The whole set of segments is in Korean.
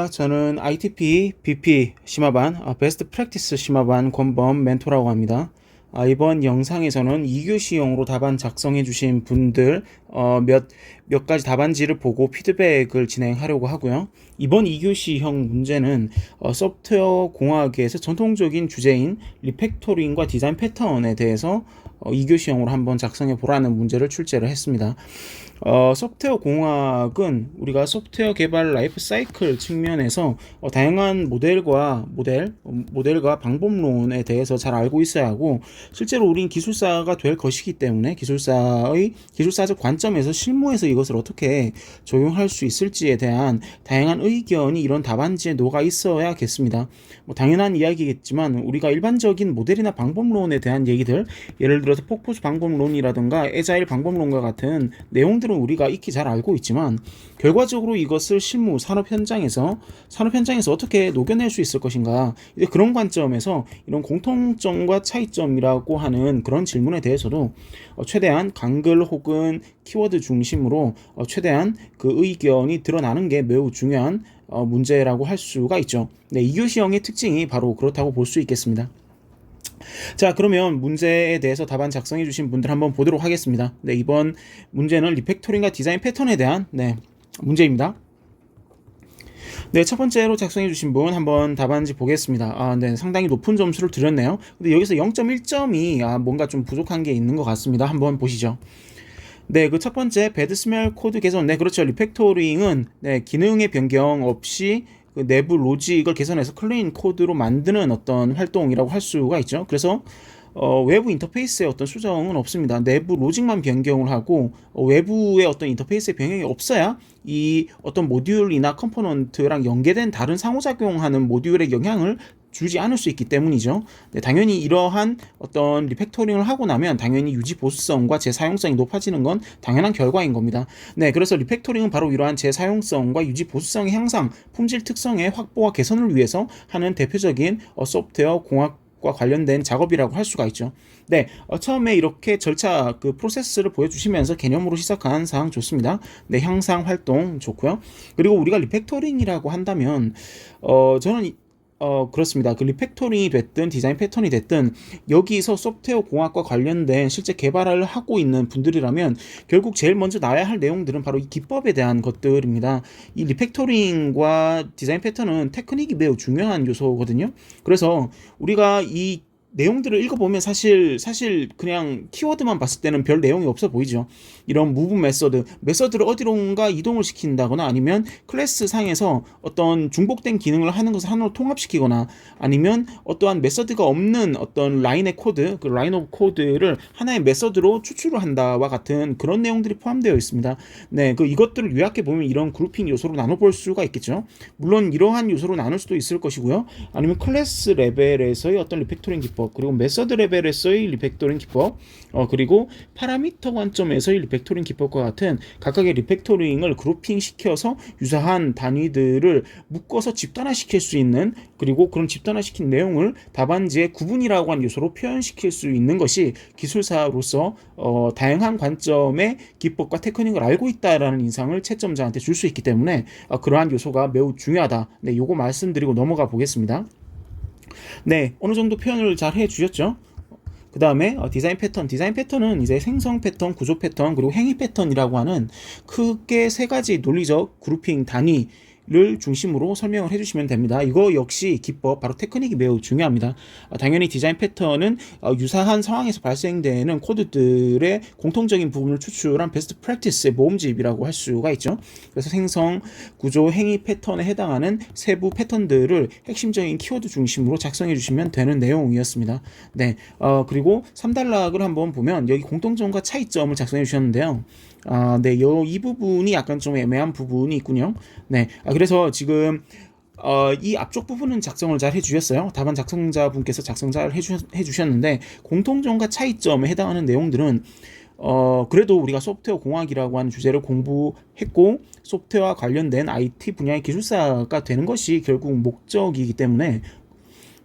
안녕하십니까. 저는 ITP BP 심화반 베스트 프랙티스 심화반 권범 멘토라고 합니다. 이번 영상에서는 2교시용으로 답안 작성해 주신 분들 몇 가지 답안지를 보고 피드백을 진행하려고 하고요. 이번 2교시형 문제는 소프트웨어 공학에서 전통적인 주제인 리팩토링과 디자인 패턴에 대해서 2교시형으로 한번 작성해 보라는 문제를 출제를 했습니다. 소프트웨어 공학은 우리가 소프트웨어 개발 라이프 사이클 측면에서 다양한 모델과 방법론에 대해서 잘 알고 있어야 하고, 실제로 우린 기술사가 될 것이기 때문에 기술사적 관점에서 실무에서 이것을 어떻게 적용할 수 있을지에 대한 다양한 의견이 이런 답안지에 녹아 있어야겠습니다. 당연한 이야기겠지만 우리가 일반적인 모델이나 방법론에 대한 얘기들, 예를 들어서 폭포수 방법론이라든가 에자일 방법론과 같은 내용들은 우리가 익히 잘 알고 있지만, 결과적으로 이것을 실무 산업 현장에서 어떻게 녹여낼 수 있을 것인가, 이제 그런 관점에서 이런 공통점과 차이점이라고 하는 그런 질문에 대해서도 최대한 강글 혹은 키워드 중심으로 최대한 그 의견이 드러나는 게 매우 중요한 문제라고 할 수가 있죠. 네, 2교시형의 특징이 바로 그렇다고 볼 수 있겠습니다. 자, 그러면 문제에 대해서 답안 작성해 주신 분들 한번 보도록 하겠습니다. 네, 이번 문제는 리팩토링과 디자인 패턴에 대한 문제입니다. 네, 첫 번째로 작성해 주신 분 한번 답안지 보겠습니다. 네, 상당히 높은 점수를 드렸네요. 근데 여기서 0.1점이 뭔가 좀 부족한 게 있는 것 같습니다. 한번 보시죠. 네, 그 첫 번째 배드스멜 코드 개선. 네, 그렇죠. 리팩토링은 기능의 변경 없이 그 내부 로직을 개선해서 클린 코드로 만드는 어떤 활동이라고 할 수가 있죠. 그래서 외부 인터페이스에 어떤 수정은 없습니다. 내부 로직만 변경을 하고 외부의 어떤 인터페이스의 변경이 없어야 이 어떤 모듈이나 컴포넌트랑 연계된 다른 상호작용하는 모듈에 영향을 주지 않을 수 있기 때문이죠. 네, 당연히 이러한 어떤 리팩토링을 하고 나면 당연히 유지 보수성과 재사용성이 높아지는 건 당연한 결과인 겁니다. 네, 그래서 리팩토링은 바로 이러한 재사용성과 유지 보수성의 향상, 품질 특성의 확보와 개선을 위해서 하는 대표적인 소프트웨어 공학과 관련된 작업이라고 할 수가 있죠. 네, 처음에 이렇게 절차 그 프로세스를 보여주시면서 개념으로 시작한 사항 좋습니다. 네, 향상 활동 좋고요. 그리고 우리가 리팩토링이라고 한다면 저는 그렇습니다. 그 리팩토링이 됐든 디자인 패턴이 됐든 여기서 소프트웨어 공학과 관련된 실제 개발을 하고 있는 분들이라면 결국 제일 먼저 나와야 할 내용들은 바로 이 기법에 대한 것들입니다. 이 리팩토링과 디자인 패턴은 테크닉이 매우 중요한 요소거든요. 그래서 우리가 이 내용들을 읽어보면 사실 그냥 키워드만 봤을 때는 별 내용이 없어 보이죠. 이런 무브 메서드를 어디론가 이동을 시킨다거나, 아니면 클래스 상에서 어떤 중복된 기능을 하는 것을 하나로 통합시키거나, 아니면 어떠한 메서드가 없는 어떤 라인의 코드, 그 라인 오브 코드를 하나의 메서드로 추출을 한다와 같은 그런 내용들이 포함되어 있습니다. 네, 이것들을 요약해 보면 이런 그룹핑 요소로 나눠볼 수가 있겠죠. 물론 이러한 요소로 나눌 수도 있을 것이고요. 아니면 클래스 레벨에서의 어떤 리팩토링 기법, 그리고 메서드 레벨에서의 리팩토링 기법, 그리고 파라미터 관점에서의 리팩토링 기법과 같은 각각의 리팩토링을 그룹핑 시켜서 유사한 단위들을 묶어서 집단화시킬 수 있는, 그리고 그런 집단화시킨 내용을 답안지의 구분이라고 하는 요소로 표현시킬 수 있는 것이 기술사로서 다양한 관점의 기법과 테크닉을 알고 있다라는 인상을 채점자한테 줄 수 있기 때문에 그러한 요소가 매우 중요하다. 네, 요거 말씀드리고 넘어가 보겠습니다. 네, 어느 정도 표현을 잘 해주셨죠? 그 다음에 디자인 패턴은 이제 생성 패턴, 구조 패턴, 그리고 행위 패턴이라고 하는 크게 세 가지 논리적 그룹핑 단위를 중심으로 설명을 해주시면 됩니다. 이거 역시 기법, 바로 테크닉이 매우 중요합니다. 당연히 디자인 패턴은 유사한 상황에서 발생되는 코드들의 공통적인 부분을 추출한 베스트 프랙티스의 모음집이라고 할 수가 있죠. 그래서 생성, 구조, 행위 패턴에 해당하는 세부 패턴들을 핵심적인 키워드 중심으로 작성해 주시면 되는 내용이었습니다. 네, 그리고 3단락을 한번 보면 여기 공통점과 차이점을 작성해 주셨는데요. 네, 이 부분이 약간 좀 애매한 부분이 있군요. 네, 그래서 지금 이 앞쪽 부분은 작성을 잘 해주셨어요. 답안 작성자분께서 작성 잘 해주셨는데, 공통점과 차이점에 해당하는 내용들은 그래도 우리가 소프트웨어 공학이라고 하는 주제를 공부했고 소프트웨어와 관련된 IT 분야의 기술사가 되는 것이 결국 목적이기 때문에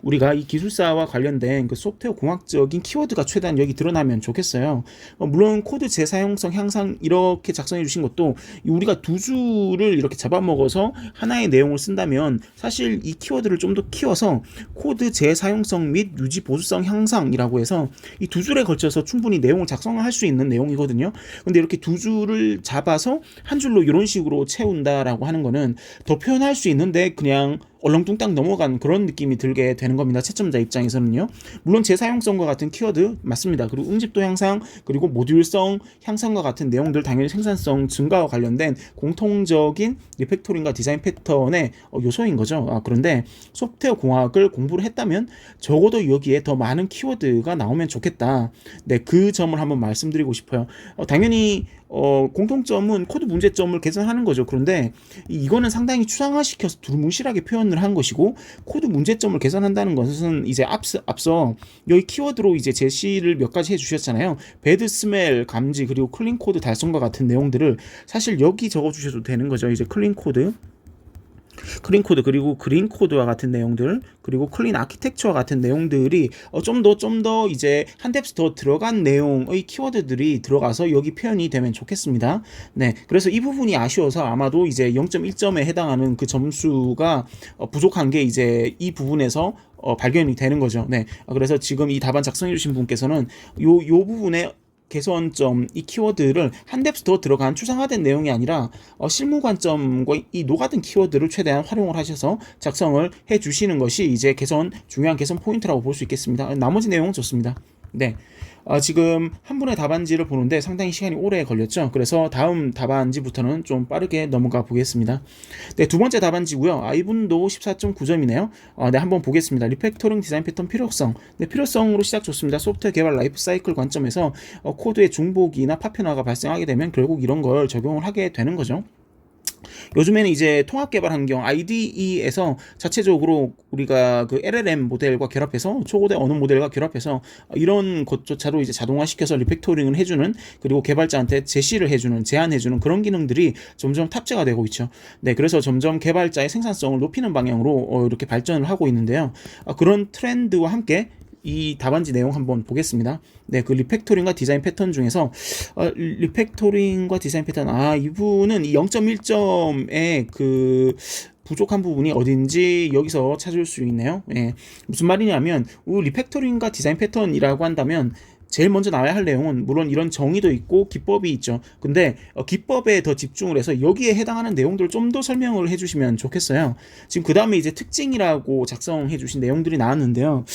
우리가 이 기술사와 관련된 그 소프트웨어 공학적인 키워드가 최대한 여기 드러나면 좋겠어요. 물론 코드 재사용성 향상 이렇게 작성해 주신 것도 우리가 두 줄을 이렇게 잡아먹어서 하나의 내용을 쓴다면 사실 이 키워드를 좀 더 키워서 코드 재사용성 및 유지 보수성 향상이라고 해서 이 두 줄에 걸쳐서 충분히 내용을 작성할 수 있는 내용이거든요. 근데 이렇게 두 줄을 잡아서 한 줄로 이런 식으로 채운다라고 하는 거는 더 표현할 수 있는데 그냥 얼렁뚱땅 넘어간 그런 느낌이 들게 되는 겁니다. 채점자 입장에서는요. 물론 재사용성과 같은 키워드 맞습니다. 그리고 응집도 향상, 그리고 모듈성 향상과 같은 내용들 당연히 생산성 증가와 관련된 공통적인 리팩토링과 디자인 패턴의 요소인 거죠. 그런데 소프트웨어 공학을 공부를 했다면 적어도 여기에 더 많은 키워드가 나오면 좋겠다. 네, 그 점을 한번 말씀드리고 싶어요. 당연히 공통점은 코드 문제점을 개선하는 거죠. 그런데 이거는 상당히 추상화시켜서 두루뭉실하게 표현을 한 것이고, 코드 문제점을 개선한다는 것은 이제 앞서 여기 키워드로 이제 제시를 몇 가지 해주셨잖아요. 배드 스멜 감지, 그리고 클린 코드 달성과 같은 내용들을 사실 여기 적어주셔도 되는 거죠. 이제 클린 코드, 그리고 그린 코드와 같은 내용들, 그리고 클린 아키텍처와 같은 내용들이 좀 더 이제 한 뎁스 더 들어간 내용의 키워드들이 들어가서 여기 표현이 되면 좋겠습니다. 네, 그래서 이 부분이 아쉬워서 아마도 이제 0.1점에 해당하는 그 점수가 부족한 게 이제 이 부분에서 발견이 되는 거죠. 네, 그래서 지금 이 답안 작성해 주신 분께서는 요 부분에 개선점, 이 키워드를 한 뎁스 더 들어간 추상화된 내용이 아니라 실무 관점과 이 녹아든 키워드를 최대한 활용을 하셔서 작성을 해 주시는 것이 이제 중요한 개선 포인트라고 볼 수 있겠습니다. 나머지 내용은 좋습니다. 네. 지금 한 분의 답안지를 보는데 상당히 시간이 오래 걸렸죠. 그래서 다음 답안지부터는 좀 빠르게 넘어가 보겠습니다. 네, 두 번째 답안지고요. 이분도 14.9점이네요. 네, 한번 보겠습니다. 리팩토링 디자인 패턴 필요성. 네, 필요성으로 시작 좋습니다. 소프트웨어 개발 라이프 사이클 관점에서 코드의 중복이나 파편화가 발생하게 되면 결국 이런 걸 적용을 하게 되는 거죠. 요즘에는 이제 통합 개발 환경 IDE에서 자체적으로 우리가 그 LLM 모델과 결합해서 초고대 언어 모델과 결합해서 이런 것조차도 이제 자동화시켜서 리팩토링을 해주는, 그리고 개발자한테 제시를 해주는, 제안해주는 그런 기능들이 점점 탑재가 되고 있죠. 네, 그래서 점점 개발자의 생산성을 높이는 방향으로 이렇게 발전을 하고 있는데요. 그런 트렌드와 함께 이 답안지 내용 한번 보겠습니다. 네, 그 리팩토링과 디자인 패턴 중에서 리팩토링과 디자인 패턴, 이분은 이 0.1점의 그 부족한 부분이 어딘지 여기서 찾을 수 있네요. 예, 무슨 말이냐면 리팩토링과 디자인 패턴이라고 한다면 제일 먼저 나와야 할 내용은 물론 이런 정의도 있고 기법이 있죠. 근데 기법에 더 집중을 해서 여기에 해당하는 내용들을 좀 더 설명을 해주시면 좋겠어요. 지금 그 다음에 이제 특징이라고 작성해 주신 내용들이 나왔는데요.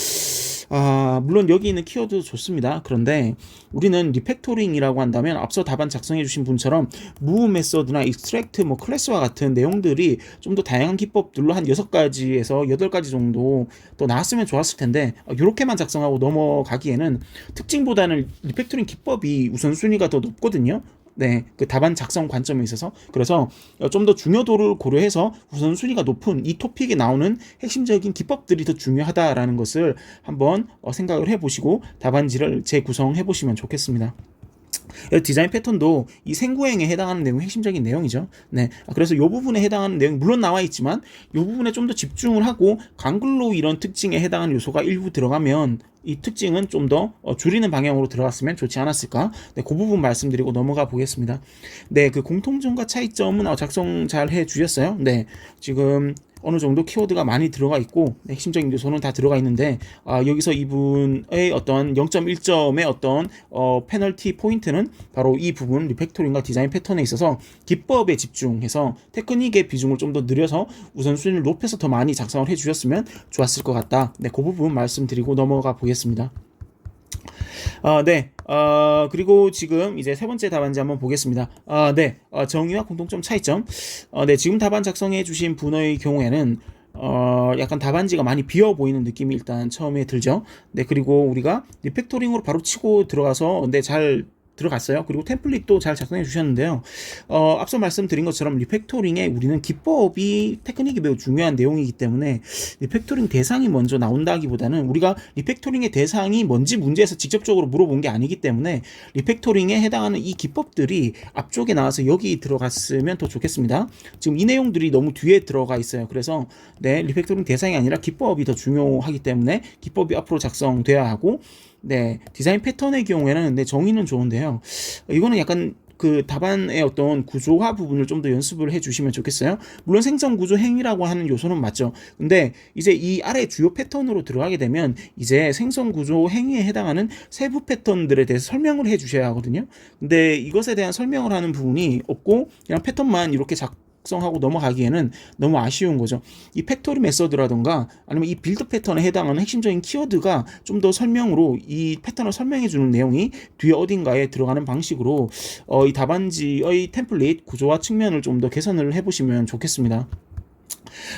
물론 여기 있는 키워드도 좋습니다. 그런데 우리는 리팩토링이라고 한다면 앞서 답안 작성해 주신 분처럼 move 메서드나 extract, 클래스와 같은 내용들이 좀 더 다양한 기법들로 한 6가지에서 8가지 정도 또 나왔으면 좋았을 텐데 이렇게만 작성하고 넘어가기에는 특징보다는 리팩토링 기법이 우선순위가 더 높거든요. 네, 그 답안 작성 관점에 있어서. 그래서 좀 더 중요도를 고려해서 우선순위가 높은 이 토픽에 나오는 핵심적인 기법들이 더 중요하다라는 것을 한번 생각을 해보시고 답안지를 재구성해 보시면 좋겠습니다. 디자인 패턴도 이 생구행에 해당하는 내용이 핵심적인 내용이죠. 네, 그래서 이 부분에 해당하는 내용이 물론 나와 있지만 이 부분에 좀 더 집중을 하고 강글로 이런 특징에 해당하는 요소가 일부 들어가면 이 특징은 좀 더 줄이는 방향으로 들어갔으면 좋지 않았을까. 네, 그 부분 말씀드리고 넘어가 보겠습니다. 네, 그 공통점과 차이점은 작성 잘 해주셨어요. 네, 지금 어느 정도 키워드가 많이 들어가 있고 핵심적인 요소는 다 들어가 있는데 여기서 이분의 어떤 0.1점의 어떤 페널티 포인트는 바로 이 부분 리팩토링과 디자인 패턴에 있어서 기법에 집중해서 테크닉의 비중을 좀 더 늘려서 우선순위를 높여서 더 많이 작성을 해주셨으면 좋았을 것 같다. 네, 그 부분 말씀드리고 넘어가 보겠습니다. 네, 그리고 지금 이제 세 번째 답안지 한번 보겠습니다. 네, 정의와 공통점 차이점. 네, 지금 답안 작성해 주신 분의 경우에는 약간 답안지가 많이 비어 보이는 느낌이 일단 처음에 들죠. 네, 그리고 우리가 리팩토링으로 바로 치고 들어가서 잘 들어갔어요. 그리고 템플릿도 잘 작성해 주셨는데요. 앞서 말씀드린 것처럼 리팩토링에 우리는 기법이 테크닉이 매우 중요한 내용이기 때문에 리팩토링 대상이 먼저 나온다기보다는 우리가 리팩토링의 대상이 뭔지 문제에서 직접적으로 물어본 게 아니기 때문에 리팩토링에 해당하는 이 기법들이 앞쪽에 나와서 여기 들어갔으면 더 좋겠습니다. 지금 이 내용들이 너무 뒤에 들어가 있어요. 그래서 네, 리팩토링 대상이 아니라 기법이 더 중요하기 때문에 기법이 앞으로 작성돼야 하고, 네, 디자인 패턴의 경우에는 네, 정의는 좋은데요. 이거는 약간 그 답안의 어떤 구조화 부분을 좀 더 연습을 해주시면 좋겠어요. 물론 생성 구조 행위라고 하는 요소는 맞죠. 근데 이제 이 아래 주요 패턴으로 들어가게 되면 이제 생성 구조 행위에 해당하는 세부 패턴들에 대해서 설명을 해주셔야 하거든요. 근데 이것에 대한 설명을 하는 부분이 없고 그냥 패턴만 이렇게 작성하고 넘어가기에는 너무 아쉬운 거죠. 이 팩토리 메서드라던가 아니면 이 빌드 패턴에 해당하는 핵심적인 키워드가 좀 더 설명으로 이 패턴을 설명해 주는 내용이 뒤에 어딘가에 들어가는 방식으로 이 답안지의 템플릿 구조화 측면을 좀 더 개선을 해보시면 좋겠습니다.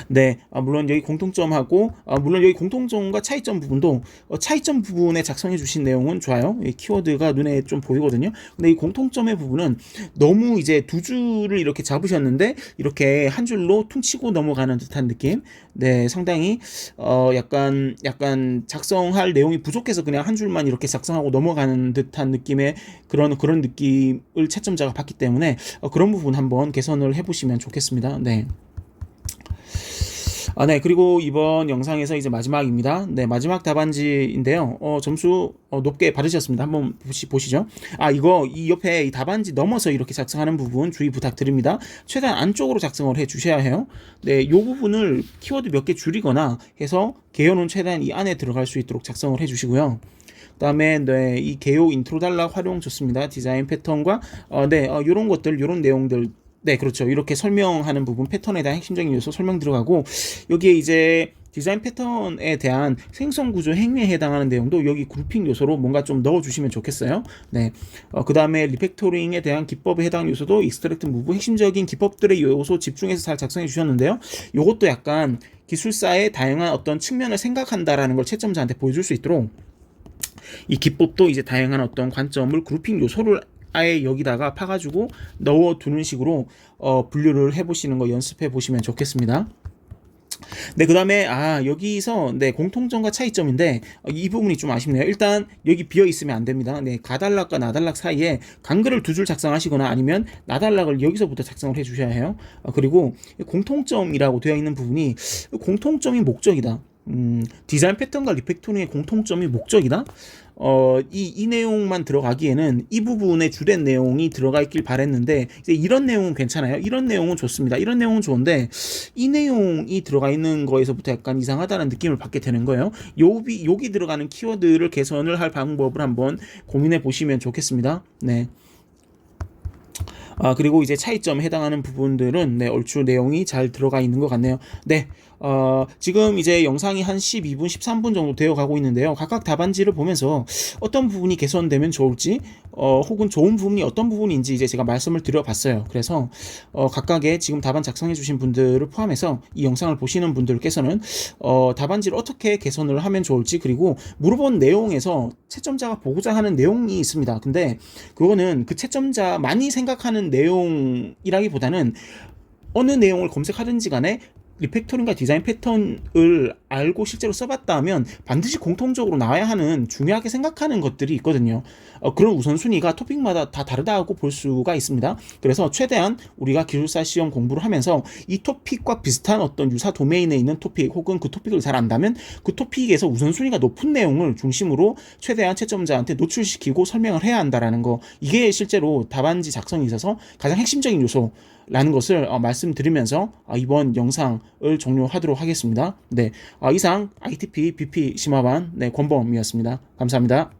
네, 물론 여기 공통점하고 물론 여기 공통점과 차이점 부분도 차이점 부분에 작성해 주신 내용은 좋아요. 이 키워드가 눈에 좀 보이거든요. 근데 이 공통점의 부분은 너무 이제 두 줄을 이렇게 잡으셨는데 이렇게 한 줄로 퉁치고 넘어가는 듯한 느낌. 네, 상당히 약간 작성할 내용이 부족해서 그냥 한 줄만 이렇게 작성하고 넘어가는 듯한 느낌의 그런 느낌을 채점자가 받기 때문에 그런 부분 한번 개선을 해보시면 좋겠습니다. 네. 네, 그리고 이번 영상에서 이제 마지막입니다. 네, 마지막 답안지인데요. 점수 높게 받으셨습니다. 한번 보시죠. 이 옆에 이 답안지 넘어서 이렇게 작성하는 부분 주의 부탁드립니다. 최대한 안쪽으로 작성을 해 주셔야 해요. 네, 이 부분을 키워드 몇 개 줄이거나 해서 개요는 최대한 이 안에 들어갈 수 있도록 작성을 해 주시고요. 그다음에 네, 이 개요 인트로 단락 활용 좋습니다. 디자인 패턴과 요런 것들, 요런 내용들, 네, 그렇죠. 이렇게 설명하는 부분, 패턴에 대한 핵심적인 요소 설명 들어가고, 여기에 이제 디자인 패턴에 대한 생성 구조 행위에 해당하는 내용도 여기 그룹핑 요소로 뭔가 좀 넣어주시면 좋겠어요. 네. 그 다음에 리팩토링에 대한 기법에 해당하는 요소도 익스트랙트 무브, 핵심적인 기법들의 요소 집중해서 잘 작성해 주셨는데요. 요것도 약간 기술사의 다양한 어떤 측면을 생각한다라는 걸 채점자한테 보여줄 수 있도록 이 기법도 이제 다양한 어떤 관점을 그룹핑 요소를 아예 여기다가 파가지고 넣어두는 식으로 분류를 해보시는 거 연습해 보시면 좋겠습니다. 네, 그 다음에 여기서 네, 공통점과 차이점인데 이 부분이 좀 아쉽네요. 일단 여기 비어 있으면 안 됩니다. 네, 가달락과 나달락 사이에 간글을 두 줄 작성하시거나 아니면 나달락을 여기서부터 작성을 해 주셔야 해요. 그리고 공통점이라고 되어 있는 부분이 공통점이 목적이다. 디자인 패턴과 리팩토링의 공통점이 목적이다. 이 내용만 들어가기에는 이 부분에 주된 내용이 들어가 있길 바랬는데 이제 이런 내용은 괜찮아요. 이런 내용은 좋습니다. 이런 내용은 좋은데 이 내용이 들어가 있는 거에서부터 약간 이상하다는 느낌을 받게 되는 거예요. 여기 들어가는 키워드를 개선을 할 방법을 한번 고민해 보시면 좋겠습니다. 네. 그리고 이제 차이점에 해당하는 부분들은 네, 얼추 내용이 잘 들어가 있는 것 같네요. 네. 지금 이제 영상이 한 12분, 13분 정도 되어 가고 있는데요. 각각 답안지를 보면서 어떤 부분이 개선되면 좋을지, 혹은 좋은 부분이 어떤 부분인지 이제 제가 말씀을 드려봤어요. 그래서, 각각의 지금 답안 작성해주신 분들을 포함해서 이 영상을 보시는 분들께서는, 답안지를 어떻게 개선을 하면 좋을지, 그리고 물어본 내용에서 채점자가 보고자 하는 내용이 있습니다. 근데 그거는 그 채점자만이 생각하는 내용이라기보다는 어느 내용을 검색하든지 간에 리팩토링과 디자인 패턴을 알고 실제로 써봤다면 반드시 공통적으로 나와야 하는 중요하게 생각하는 것들이 있거든요. 그런 우선순위가 토픽마다 다 다르다고 볼 수가 있습니다. 그래서 최대한 우리가 기술사 시험 공부를 하면서 이 토픽과 비슷한 어떤 유사 도메인에 있는 토픽 혹은 그 토픽을 잘 안다면 그 토픽에서 우선순위가 높은 내용을 중심으로 최대한 채점자한테 노출시키고 설명을 해야 한다라는 거, 이게 실제로 답안지 작성에 있어서 가장 핵심적인 요소 라는 것을 말씀드리면서 이번 영상을 종료하도록 하겠습니다. 네, 이상 ITP BP 심화반 권범이었습니다. 감사합니다.